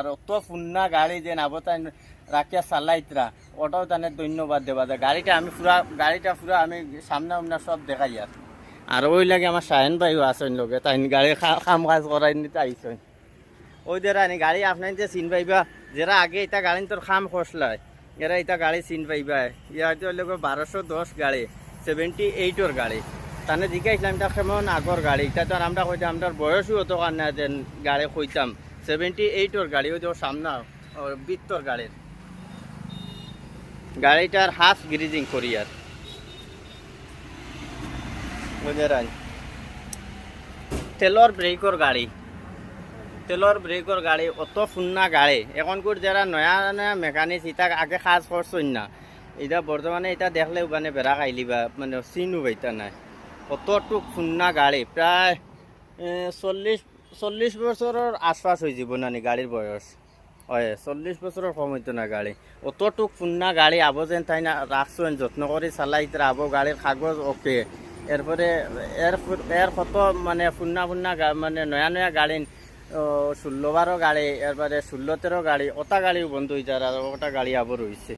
আর অত ফুন্না গাড়ি যে নাবো তাই রাখিয়া চালাইতরা ওটাও তানে ধন্যবাদ দেওয়া যায়। গাড়িটা পুরা আমি সামনে সামনে সব দেখাই আর ওই লাগে আমার শাহেন ভাইও আসেন লোকে তাই গাড়ি কাম কাজ করাই নিতে আইসেন। ওই দেরা নি গাড়ি আপনার যে চিন পাইবা যারা আগে এটা গাড়ি তোর খাম খসলায় এরা এটা গাড়ি চিন পাইবা ইয়াতে হইলে 1210 গাড়ি 78-ওর গাড়ি তানে জিজ্ঞাসলাম এটা কেমন আগর গাড়ি এটা তো আর আমরা কইতাম আমরা বয়সও হতো কারণে যে গাড়ি কইতাম 78-ওর গাড়ি ওই যে সামনা বৃত্তর গাড়িটার হাফ গ্রিজিং করি আর বুঝলেন। তেলর ব্রেকর গাড়ি অত ফুন্না গাড়ি এখন করে যারা নয়া নয়া মেকানিক এটা আগে কাজ করছেন না এটা বর্তমানে এটা দেখলে মানে বেড়া খাইলিবা মানে চিনু পাইতা নাই অতটুক ফুন্না গাড়ি প্রায় 40 বছরের আশপাশ হয়ে যাব নানি গাড়ির বয়স হয় 40 বছরের কম হইতো না গাড়ি অতটুক ফুন্না গাড়ি আবো যেন তাই না রাখছেন যত্ন করে চালাই আবো গাড়ির কাগজ ওকে এরপরে এর কত মানে ফুন্না মানে নয়া নয়া গাড়ি 16-12 গাড়ি এরপরে 16-13 গাড়ি ওটা গাড়িও বন্ধ হয়ে যায় আর ওটা গাড়ি আবার রয়েছে।